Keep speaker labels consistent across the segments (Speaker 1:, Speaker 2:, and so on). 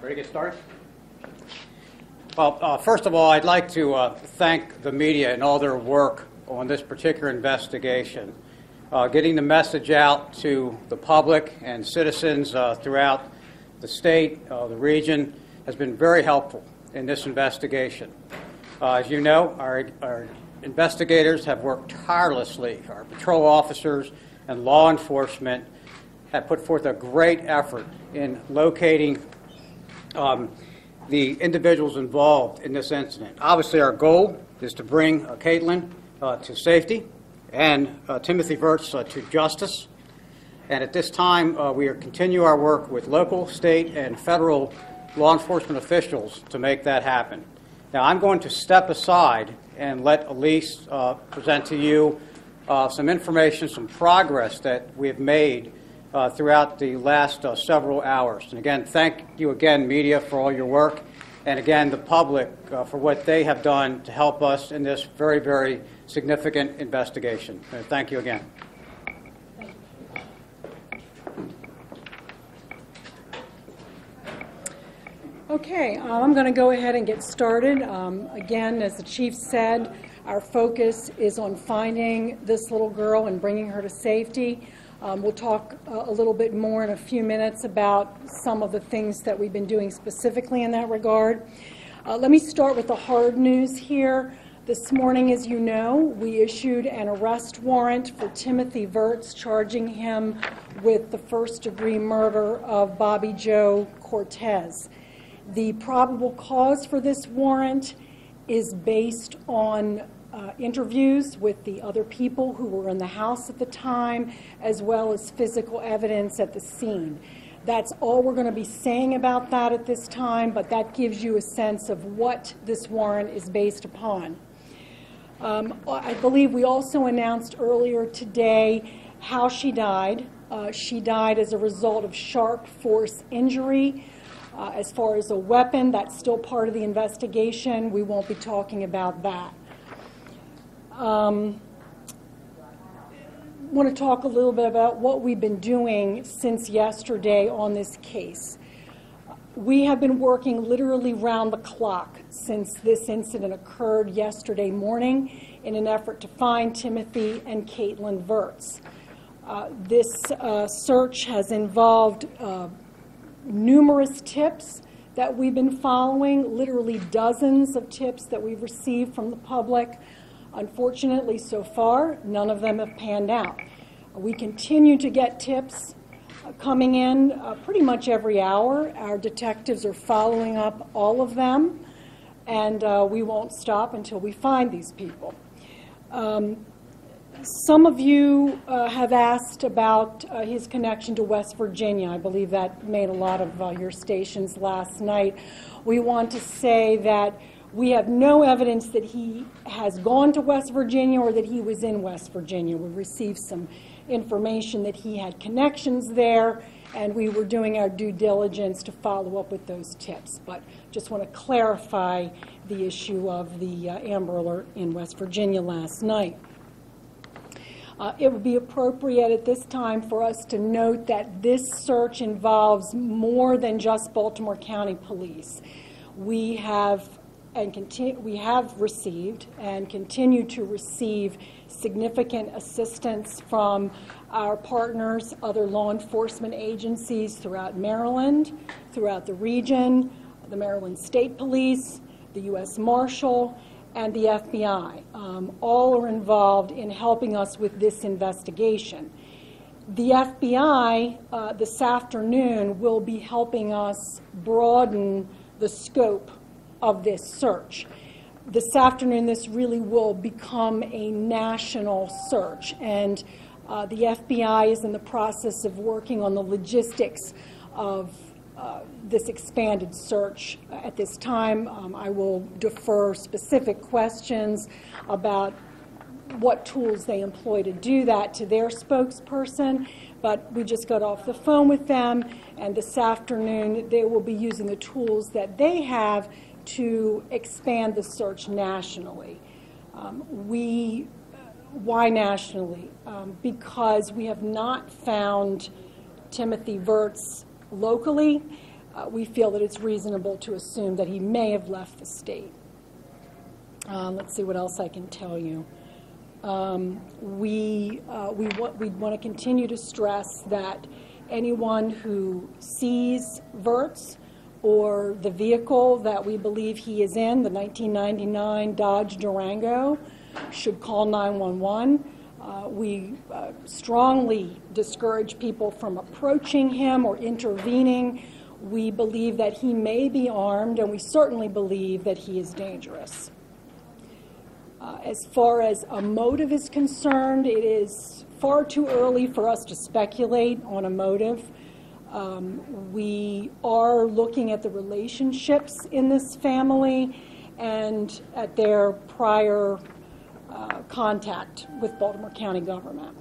Speaker 1: Ready to get started? Well, first of all, I'd like to thank the media and all their work on this particular investigation. Getting the message out to the public and citizens throughout the state, the region, has been very helpful in this investigation. As you know, our investigators have worked tirelessly. Our patrol officers and law enforcement have put forth a great effort in locating the individuals involved in this incident. Obviously, our goal is to bring Caitlyn to safety and Timothy Virts to justice. And at this time, we are continue our work with local, state, and federal law enforcement officials to make that happen. Now, I'm going to step aside and let Elise present to you some information, some progress that we have made throughout the last several hours. And again, thank you again, media, for all your work, and again, the public for what they have done to help us in this very, very significant investigation. Thank you again.
Speaker 2: Okay, I'm going to go ahead and get started. Again, as the chief said, our focus is on finding this little girl and bringing her to safety. We'll talk a little bit more in a few minutes about some of the things that we've been doing specifically in that regard. Let me start with the hard news here. This morning, as you know, we issued an arrest warrant for Timothy Virts, charging him with the first-degree murder of Bobby Joe Cortez. The probable cause for this warrant is based on interviews with the other people who were in the house at the time, as well as physical evidence at the scene. That's all we're going to be saying about that at this time, but that gives you a sense of what this warrant is based upon. I believe we also announced earlier today how she died. She died as a result of sharp force injury. As far as a weapon, that's still part of the investigation. We won't be talking about that. I want to talk a little bit about what we've been doing since yesterday on this case. We have been working literally round the clock since this incident occurred yesterday morning in an effort to find Timothy and Caitlyn Virts. This search has involved numerous tips that we've been following, literally dozens of tips that we've received from the public. Unfortunately, so far, none of them have panned out. We continue to get tips coming in pretty much every hour. Our detectives are following up all of them, and we won't stop until we find these people. Some of you have asked about his connection to West Virginia. I believe that made a lot of your stations last night. We want to say that we have no evidence that he has gone to West Virginia or that he was in West Virginia. We received some information that he had connections there, and we were doing our due diligence to follow up with those tips. But just want to clarify the issue of the Amber Alert in West Virginia last night. It would be appropriate at this time for us to note that this search involves more than just Baltimore County Police. We have received and continue to receive significant assistance from our partners, other law enforcement agencies throughout Maryland, throughout the region, the Maryland State Police, the U.S. Marshal, and the FBI. All are involved in helping us with this investigation. The FBI this afternoon will be helping us broaden the scope of this search. This afternoon, this really will become a national search, and the FBI is in the process of working on the logistics of this expanded search. At this time, I will defer specific questions about what tools they employ to do that to their spokesperson, but we just got off the phone with them, and this afternoon they will be using the tools that they have to expand the search nationally. Why nationally? Because we have not found Timothy Virts locally. we feel that it's reasonable to assume that he may have left the state. Let's see what else I can tell you. We want to continue to stress that anyone who sees Virts or the vehicle that we believe he is in, the 1999 Dodge Durango, should call 911. We strongly discourage people from approaching him or intervening. We believe that he may be armed, and we certainly believe that he is dangerous. As far as a motive is concerned, it is far too early for us to speculate on a motive. We are looking at the relationships in this family and at their prior contact with Baltimore County government.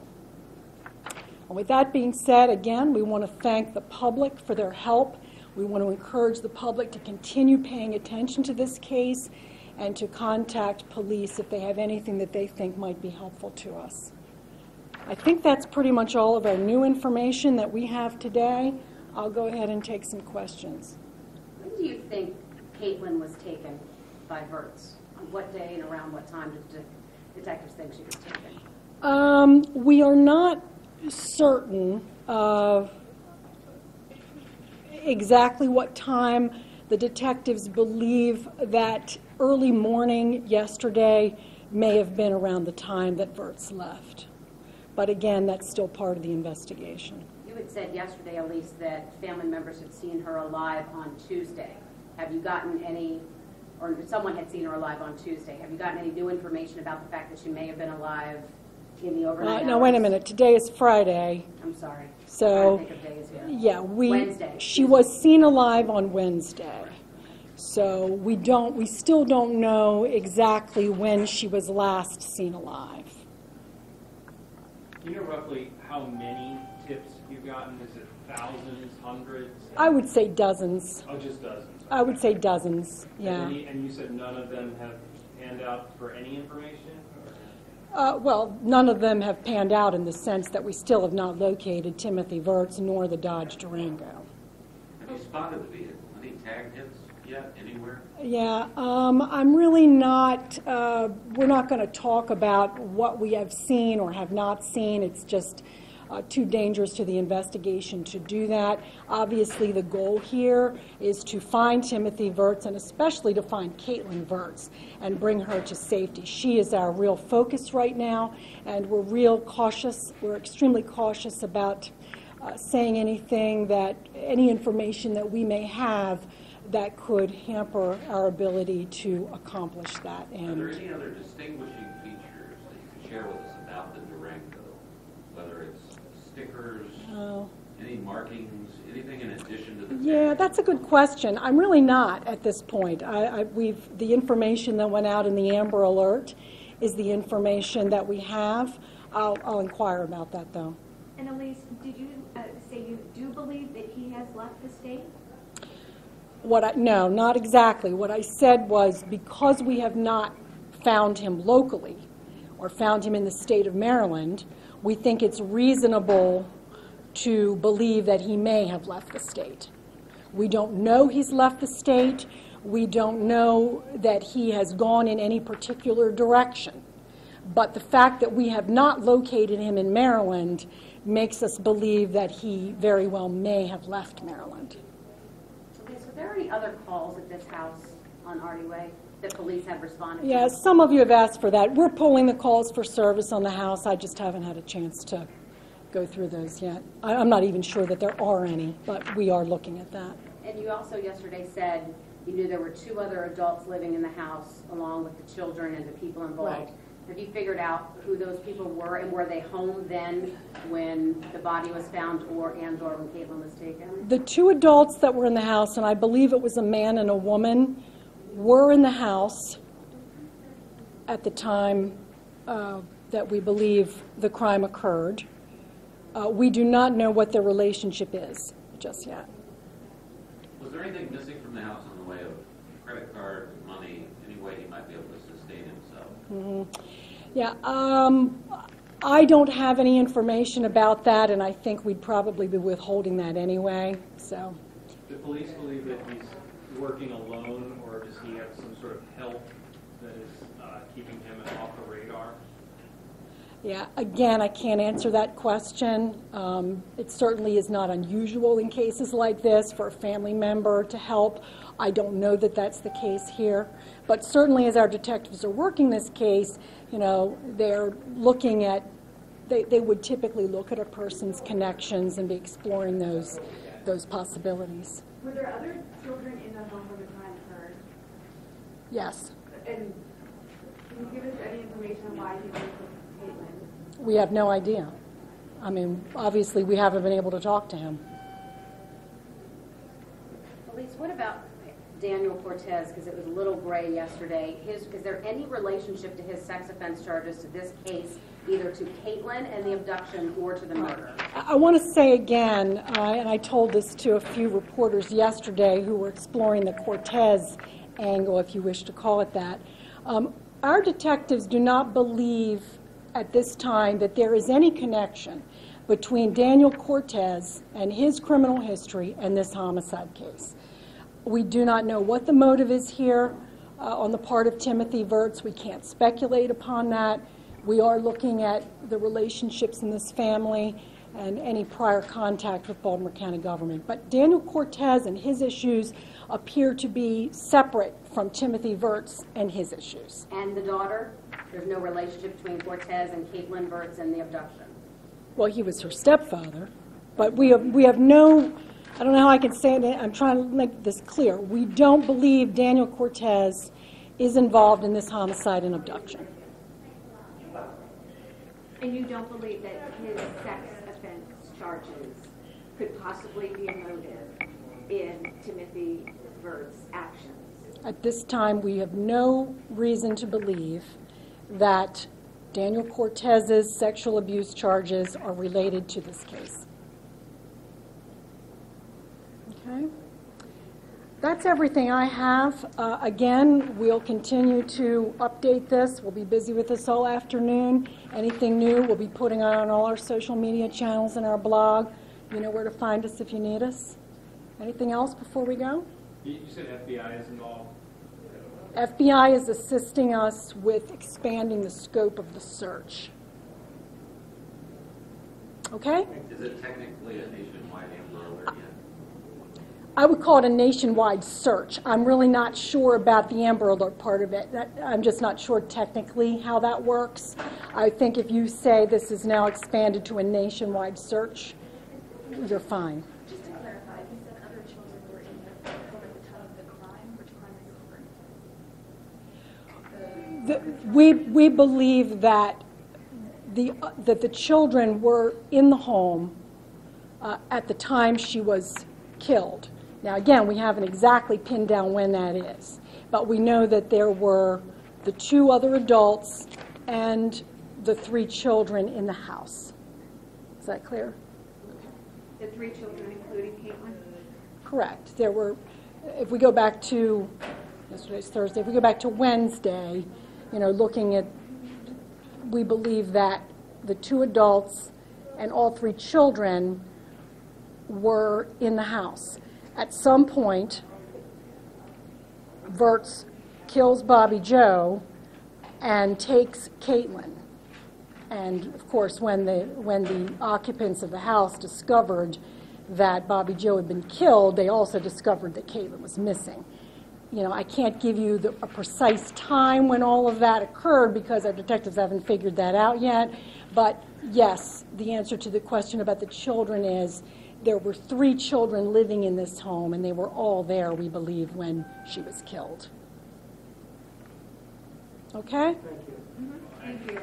Speaker 2: And with that being said, again, we want to thank the public for their help. We want to encourage the public to continue paying attention to this case and to contact police if they have anything that they think might be helpful to us. I think that's pretty much all of our new information that we have today. I'll go ahead and take some questions.
Speaker 3: When do you think Caitlyn was taken by Virts? On what day and around what time did detectives think she was taken?
Speaker 2: We are not certain of exactly what time. The detectives believe that early morning yesterday may have been around the time that Virts left. But again, that's still part of the investigation.
Speaker 3: You had said yesterday, Elise, that family members had seen her alive on Tuesday. Have you gotten any, or someone had seen her alive on Tuesday, have you gotten any new information about the fact that she may have been alive in the overnight hours?
Speaker 2: No, wait a minute. Today is Friday.
Speaker 3: I'm sorry.
Speaker 2: So,
Speaker 3: I'm trying to think of days here.
Speaker 2: yeah,
Speaker 3: Wednesday.
Speaker 2: She was seen alive on Wednesday. So we still don't know exactly when she was last seen alive.
Speaker 4: Do you know roughly how many tips you've gotten? Is it thousands, hundreds?
Speaker 2: I would say dozens.
Speaker 4: Oh, just dozens.
Speaker 2: I would say dozens, yeah.
Speaker 4: And you said none of them have panned out for any information?
Speaker 2: Well, none of them have panned out in the sense that we still have not located Timothy Virts nor the Dodge Durango.
Speaker 5: Have you spotted the vehicle? Any tag hits yet anywhere?
Speaker 2: Yeah, I'm really not, we're not going to talk about what we have seen or have not seen. It's just too dangerous to the investigation to do that. Obviously, the goal here is to find Timothy Virts and especially to find Caitlyn Virts and bring her to safety. She is our real focus right now, and we're real cautious. We're extremely cautious about saying anything any information that we may have that could hamper our ability to accomplish that.
Speaker 5: Are there any other distinguishing features that you can share with us about the Durango? Whether it's stickers, any markings, anything in addition to the
Speaker 2: Yeah, that's a good question. I'm really not at this point. The information that went out in the Amber Alert is the information that we have. I'll inquire about that, though.
Speaker 6: And Elise, did you say you do believe that he has left the state?
Speaker 2: No, not exactly. What I said was because we have not found him locally or found him in the state of Maryland, we think it's reasonable to believe that he may have left the state. We don't know he's left the state. We don't know that he has gone in any particular direction. But the fact that we have not located him in Maryland makes us believe that he very well may have left Maryland.
Speaker 3: Okay, so are there any other calls at this house on Artie Way that police have responded to?
Speaker 2: Yeah, some of you have asked for that. We're pulling the calls for service on the house. I just haven't had a chance to go through those yet. I'm not even sure that there are any, but we are looking at that.
Speaker 3: And you also yesterday said you knew there were 2 other adults living in the house along with the children and the people involved.
Speaker 2: Right.
Speaker 3: Have you figured out who those people were, and were they home then when the body was found or when Caitlyn was taken?
Speaker 2: The 2 adults that were in the house, and I believe it was a man and a woman, were in the house at the time that we believe the crime occurred. We do not know what their relationship is just yet.
Speaker 5: Was there anything missing from the house in the way of credit card, money, any way he might be able to sustain himself?
Speaker 2: Mm-hmm. Yeah, I don't have any information about that, and I think we'd probably be withholding that anyway. So,
Speaker 4: The police believe that he's working alone, or does he have some sort of help that is keeping him off the radar?
Speaker 2: Yeah, again, I can't answer that question. It certainly is not unusual in cases like this for a family member to help. I don't know that that's the case here. But certainly as our detectives are working this case, you know, they're looking at, they would typically look at a person's connections and be exploring those possibilities.
Speaker 6: Were there other children in the home when the crime occurred?
Speaker 2: Yes.
Speaker 6: And can you give us any information on why he went with Caitlyn?
Speaker 2: We have no idea. I mean, obviously we haven't been able to talk to him.
Speaker 3: Elise, what about Daniel Cortez, because it was a little gray yesterday. Is there any relationship to his sex offense charges to this case, either to Caitlyn and the abduction or to the murder?
Speaker 2: I want to say again, and I told this to a few reporters yesterday who were exploring the Cortez angle, if you wish to call it that. Our detectives do not believe at this time that there is any connection between Daniel Cortez and his criminal history and this homicide case. We do not know what the motive is here on the part of Timothy Virts. We can't speculate upon that. We are looking at the relationships in this family and any prior contact with Baltimore County government. But Daniel Cortez and his issues appear to be separate from Timothy Virts and his issues.
Speaker 3: And the daughter? There's no relationship between Cortez and Caitlyn Virts and the abduction?
Speaker 2: Well, he was her stepfather, but we have no, I don't know how I can say it, I'm trying to make this clear. We don't believe Daniel Cortez is involved in this homicide and abduction.
Speaker 6: And you don't believe that his sex offense charges could possibly be a motive in Timothy Virts' actions?
Speaker 2: At this time, we have no reason to believe that Daniel Cortez's sexual abuse charges are related to this case. Okay? That's everything I have. Again, we'll continue to update this. We'll be busy with this all afternoon. Anything new, we'll be putting on all our social media channels and our blog. You know where to find us if you need us. Anything else before we go?
Speaker 4: You said FBI is involved?
Speaker 2: FBI is assisting us with expanding the scope of the search. Okay?
Speaker 5: Is it technically a nationwide Amber Alert yet?
Speaker 2: I would call it a nationwide search. I'm really not sure about the Amber Alert part of it. I'm just not sure technically how that works. I think if you say this is now expanded to a nationwide search, you're fine.
Speaker 7: Just to clarify, you said other children were in the home at the time of the crime. Which crime is different?
Speaker 2: We believe that the children were in the home at the time she was killed. Now, again, we haven't exactly pinned down when that is, but we know that there were the 2 other adults and the 3 children in the house. Is that clear?
Speaker 6: The 3 children, including Caitlyn?
Speaker 2: Correct. There were, if we go back to, yesterday's Thursday, if we go back to Wednesday, you know, looking at, we believe that the 2 adults and all 3 children were in the house. At some point, Virts kills Bobby Joe and takes Caitlyn. And of course, when the occupants of the house discovered that Bobby Joe had been killed, they also discovered that Caitlyn was missing. You know, I can't give you a precise time when all of that occurred because our detectives haven't figured that out yet. But yes, the answer to the question about the children is there were 3 children living in this home, and they were all there, we believe, when she was killed. Okay?
Speaker 6: Thank you.